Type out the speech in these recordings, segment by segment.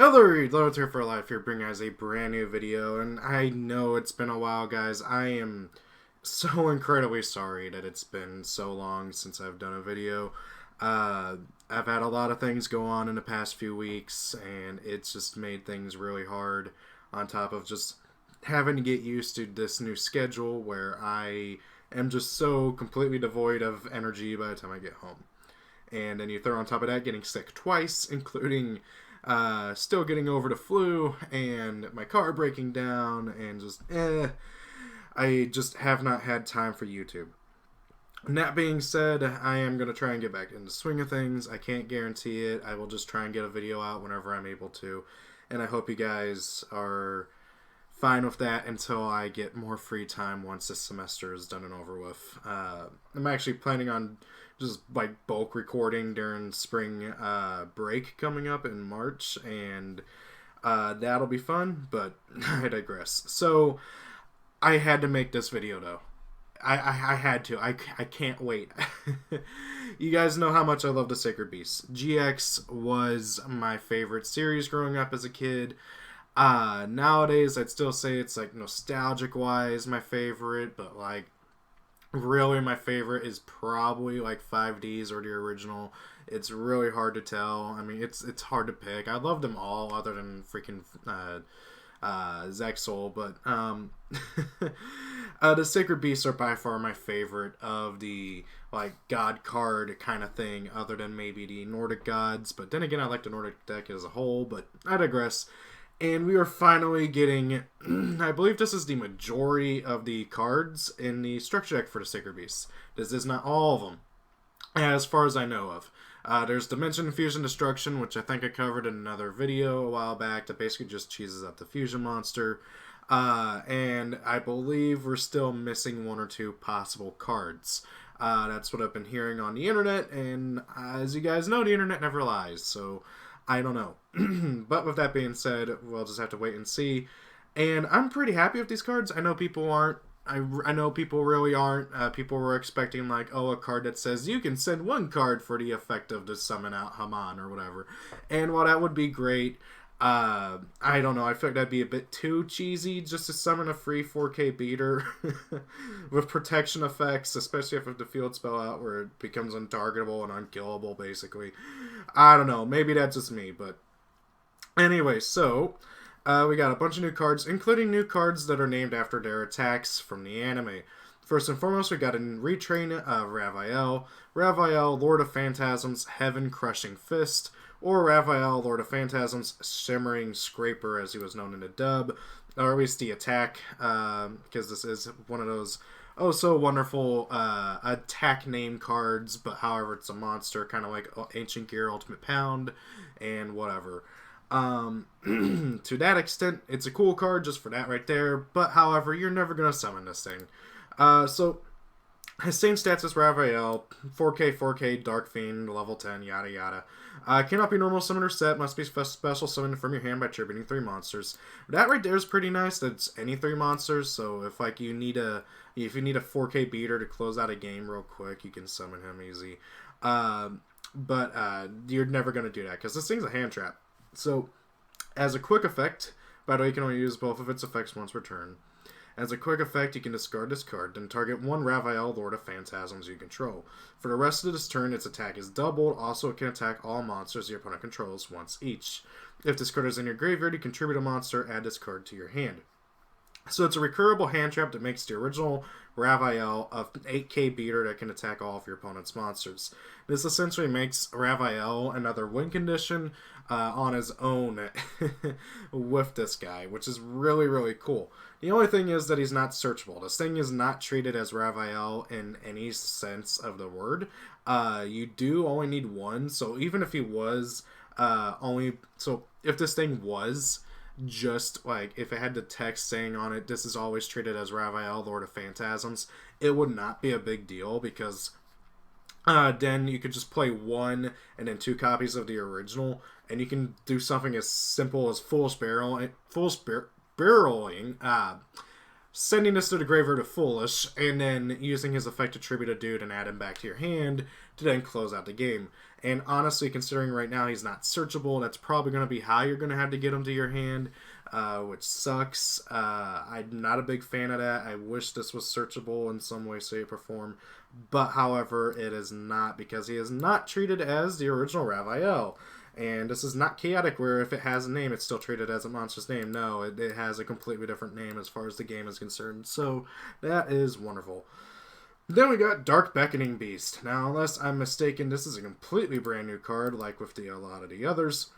Hello, Loads here for Life here, bringing us a brand new video, and I know it's been a while, guys. I am so incredibly sorry that it's been so long since I've done a video. I've had a lot of things go on in the past few weeks, and it's just made things really hard, on top of just having to get used to this new schedule where I am just so completely devoid of energy by the time I get home. And then you throw on top of that getting sick twice, including still getting over the flu and my car breaking down, and I just have not had time for YouTube. And that being said, I am going to try and get back in the swing of things. I can't guarantee it. I will just try and get a video out whenever I'm able to. And I hope you guys are fine with that until I get more free time once this semester is done and over with. I'm actually planning on just like bulk recording during spring break coming up in March, and that'll be fun, but I digress. So I had to make this video though. I had to. I can't wait. You guys know how much I love the Sacred Beast. GX was my favorite series growing up as a kid. Nowadays, I'd still say it's like nostalgic-wise my favorite, but like really my favorite is probably like 5Ds or the original. It's really hard to tell. I mean, it's hard to pick. I love them all other than freaking Zexal, but the Sacred Beasts are by far my favorite of the like god card kind of thing, other than maybe the Nordic gods. But then again, I like the Nordic deck as a whole, but I digress. And we are finally getting, I believe this is the majority of the cards in the structure deck for the Sacred Beasts. This is not all of them, as far as I know of. There's Dimension Fusion Destruction, which I think I covered in another video a while back, that basically just cheeses up the fusion monster. And I believe we're still missing one or two possible cards. That's what I've been hearing on the internet, and as you guys know, the internet never lies, so I don't know. But with that being said, we'll just have to wait and see. And I'm pretty happy with these cards. I know people aren't. I know people really aren't. People were expecting like, oh, a card that says you can send one card for the effect of to summon out Haman or whatever. And while that would be great, I don't know. I feel like that'd be a bit too cheesy just to summon a free 4K beater with protection effects, especially if the field spell out where it becomes untargetable and unkillable, basically. I don't know. Maybe that's just me, but anyway, so we got a bunch of new cards, including new cards that are named after their attacks from the anime. First and foremost, we got a retrain Raviel. Raviel, Lord of Phantasms, Heaven Crushing Fist, or Raphael, Lord of Phantasms, Shimmering Scraper, as he was known in the dub, or at least the attack, because this is one of those oh so wonderful attack name cards, but however it's a monster, kind of like Ancient Gear, Ultimate Pound, and whatever. To that extent, it's a cool card just for that right there, but however, you're never going to summon this thing. So his same stats as Raviel, 4K, Dark Fiend, level 10, yada yada. Cannot be normal summon or set, must be special summoned from your hand by tributing 3 monsters. That right there is pretty nice, that's any 3 monsters, so if like you need a 4K beater to close out a game real quick, you can summon him easy. But you're never going to do that, because this thing's a hand trap. So, as a quick effect, by the way, you can only use both of its effects once per turn. As a quick effect, you can discard this card, then target one Raviel, Lord of Phantasms you control. For the rest of this turn, its attack is doubled. Also, it can attack all monsters your opponent controls once each. If this card is in your graveyard, you contribute a monster, add this card to your hand. So it's a recurable hand trap that makes the original Raviel an 8K beater that can attack all of your opponent's monsters. This essentially makes Raviel another win condition on his own with this guy, which is really, really cool. The only thing is that he's not searchable. This thing is not treated as Raviel in any sense of the word. You do only need one, so even if he was if this thing was just like, if it had the text saying on it, this is always treated as Raviel, Lord of Phantasms, it would not be a big deal, because then you could just play 1 and then 2 copies of the original, and you can do something as simple as foolish barreling, sending this to the graveyard of Foolish, and then using his effect to tribute a dude and add him back to your hand to then close out the game. And honestly, considering right now he's not searchable, that's probably going to be how you're going to have to get him to your hand, which sucks. I'm not a big fan of that. I wish this was searchable in some way, shape, or form. But, however, it is not, because he is not treated as the original Raviel. And this is not chaotic, where if it has a name, it's still treated as a monster's name. No, it has a completely different name as far as the game is concerned. So, that is wonderful. Then we got Dark Beckoning Beast. Now, unless I'm mistaken, this is a completely brand new card, like with a lot of the others.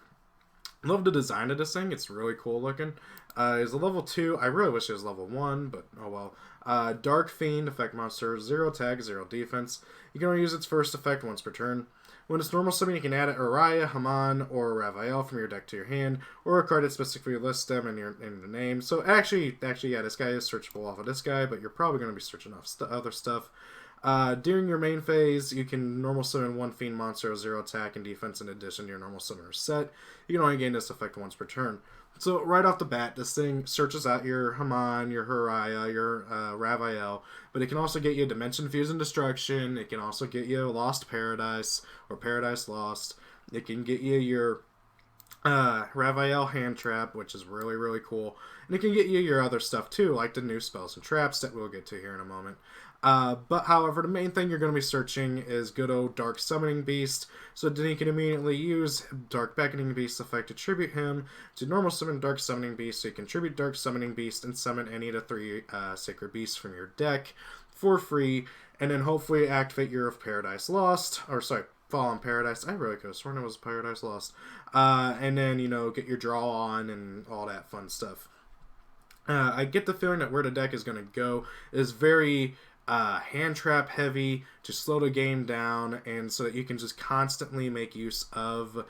Love the design of this thing. It's really cool looking. It's a level 2. I really wish it was level 1, but oh well. Dark Fiend, effect monster, 0 attack, 0 defense. You can only use its first effect once per turn. When it's normal summon, you can add Uriah, Haman, or Raphael from your deck to your hand, or a card that specifically lists them in the name. So actually, yeah, this guy is searchable off of this guy, but you're probably going to be searching off other stuff. During your main phase, you can normal summon 1 Fiend monster, 0 attack and defense in addition to your normal summoner set. You can only gain this effect once per turn. So right off the bat, this thing searches out your Haman, your Uriah, your Raviel, but it can also get you Dimension Fusion Destruction. It can also get you Lost Paradise or Paradise Lost. It can get you your Raviel Handtrap, which is really, really cool. And it can get you your other stuff too, like the new spells and traps that we'll get to here in a moment. But however, the main thing you're going to be searching is good old Dark Summoning Beast, so then you can immediately use Dark Beckoning Beast effect to tribute him to normal summon Dark Summoning Beast, so you can tribute Dark Summoning Beast and summon any of the 3 Sacred Beasts from your deck for free, and then hopefully activate your Paradise Lost, or sorry, Fallen Paradise. I really could have sworn it was Paradise Lost. And then, get your draw on and all that fun stuff. I get the feeling that where the deck is going to go is very hand trap heavy to slow the game down, and so that you can just constantly make use of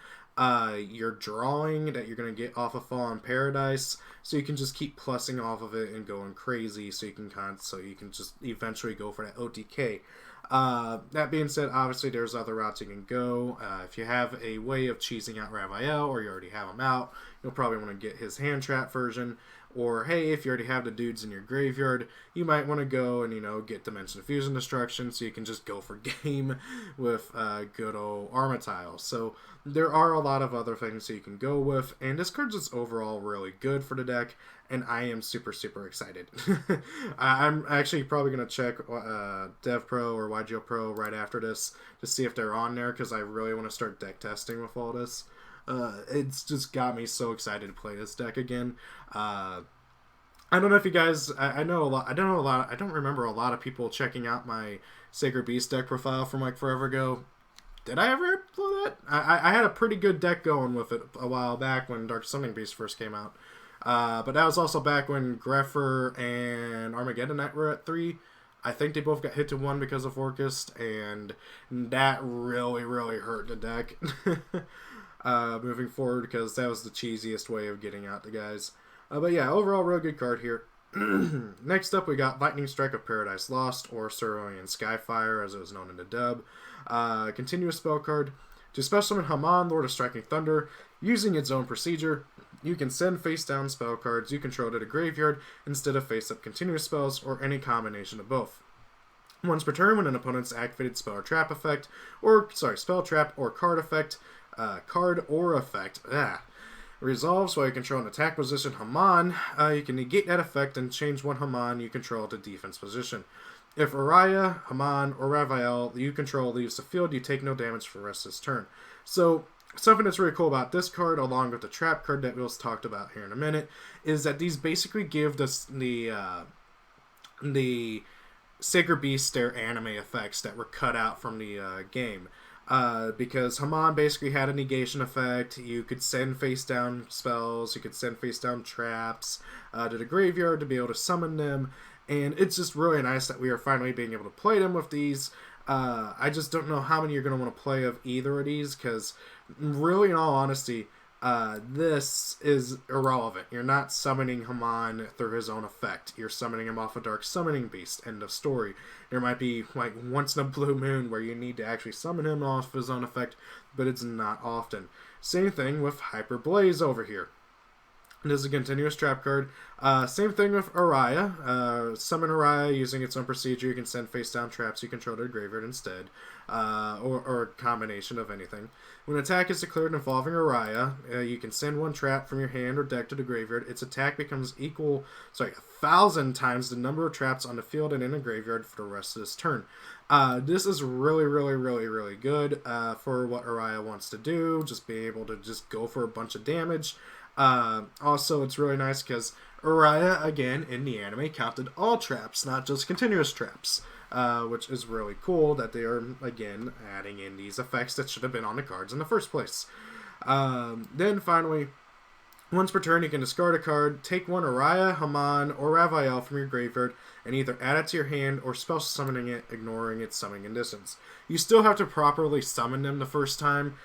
your drawing that you're going to get off of Fallen Paradise, so you can just keep plussing off of it and going crazy, so you can just eventually go for that OTK. That being said, obviously there's other routes you can go. If you have a way of cheesing out Raphael, or you already have him out, you'll probably want to get his hand trap version. Or, hey, if you already have the dudes in your graveyard, you might want to go and, get Dimension Fusion Destruction, so you can just go for game with good old Armatile. So there are a lot of other things that you can go with, and this card's just overall really good for the deck, and I am super, super excited. I'm actually probably going to check DevPro or YgoPro right after this to see if they're on there, because I really want to start deck testing with all this. It's just got me so excited to play this deck again. I don't know if you guys, I don't remember a lot of people checking out my Sacred Beast deck profile from like forever ago. Did I ever play that? I had a pretty good deck going with it a while back when Dark Summoning Beast first came out. But that was also back when Grepher and Armageddon Knight were at 3. I think they both got hit to 1 because of Orcust, and that really, really hurt the deck. Moving forward, because that was the cheesiest way of getting out the guys. But yeah, overall, real good card here. Next up, we got Lightning Strike of Paradise Lost, or Cerulean Skyfire, as it was known in the dub. Continuous spell card. To special summon Haman, Lord of Striking Thunder, using its own procedure, you can send face-down spell cards you control to the graveyard instead of face-up continuous spells, or any combination of both. Once per turn, when an opponent's activated spell or trap effect, spell trap or card effect, resolves while you control an attack position Haman, you can negate that effect and change one Haman you control to defense position. If Uriah, Haman, or Raviel you control leaves the field, you take no damage for the rest of this turn. So, something that's really cool about this card, along with the trap card that we'll talk about here in a minute, is that these basically give us the Sacred Beast their anime effects that were cut out from the game. Because Haman basically had a negation effect. You could send face-down spells, you could send face-down traps to the graveyard to be able to summon them, and it's just really nice that we are finally being able to play them with these. I just don't know how many you're going to want to play of either of these, because really, in all honesty, this is irrelevant. You're not summoning Haman through his own effect. You're summoning him off a Dark Summoning Beast. End of story. There might be, like, once in a blue moon where you need to actually summon him off his own effect, but it's not often. Same thing with Hyper Blaze over here. This is a continuous trap card. Same thing with Araya. Summon Araya using its own procedure. You can send face down traps you control to the graveyard instead, or a combination of anything. When an attack is declared involving Araya, you can send one trap from your hand or deck to the graveyard. Its attack becomes 1,000 times the number of traps on the field and in the graveyard for the rest of this turn. This is really, really, really, really good for what Araya wants to do. Just being able to just go for a bunch of damage. Also, it's really nice because Araya, again, in the anime, counted all traps, not just continuous traps, which is really cool that they are, again, adding in these effects that should have been on the cards in the first place. Then, finally, once per turn, you can discard a card, take one Araya, Haman, or Raviel from your graveyard, and either add it to your hand or spell summoning it, ignoring its summoning distance. You still have to properly summon them the first time,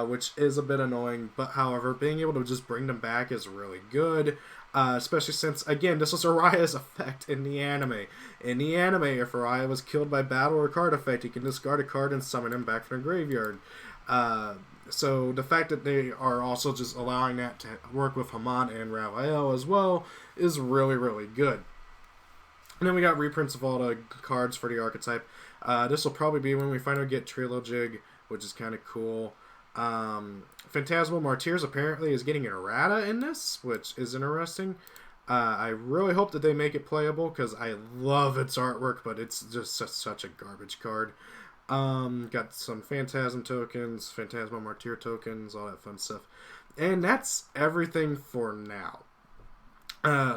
which is a bit annoying, but however, being able to just bring them back is really good, especially since, again, this was Araya's effect in the anime. In the anime, if Araya was killed by battle or card effect, you can discard a card and summon him back from the graveyard. So the fact that they are also just allowing that to work with Haman and Raphael as well is really, really good. And then we got reprints of all the cards for the archetype. This will probably be when we finally get Trilojig, which is kind of cool. Phantasmal Martyrs apparently is getting an errata in this, which is interesting. I really hope that they make it playable because I love its artwork, but it's just such a garbage card. Got some Phantasm tokens, Phantasmal Martyr tokens, all that fun stuff. And that's everything for now.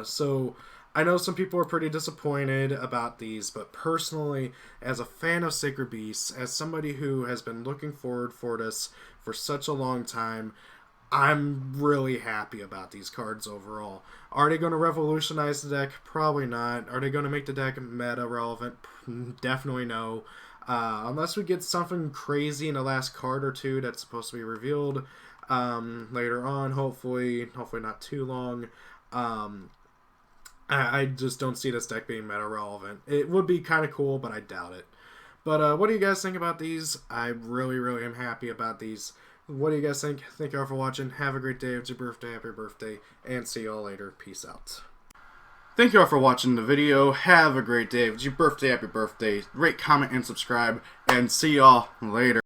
So I know some people are pretty disappointed about these, but personally, as a fan of Sacred Beasts, as somebody who has been looking forward for this for such a long time, I'm really happy about these cards overall. Are they going to revolutionize the deck? Probably not. Are they going to make the deck meta relevant? Definitely no. Unless we get something crazy in the last card or two that's supposed to be revealed later on, hopefully not too long. I just don't see this deck being meta relevant. It would be kind of cool, but I doubt it. But what do you guys think about these? I really, really am happy about these. What do you guys think? Thank you all for watching. Have a great day. It's your birthday. Happy birthday. And see you all later. Peace out. Thank you all for watching the video. Have a great day. It's your birthday. Happy birthday. Rate, comment, and subscribe. And see y'all later.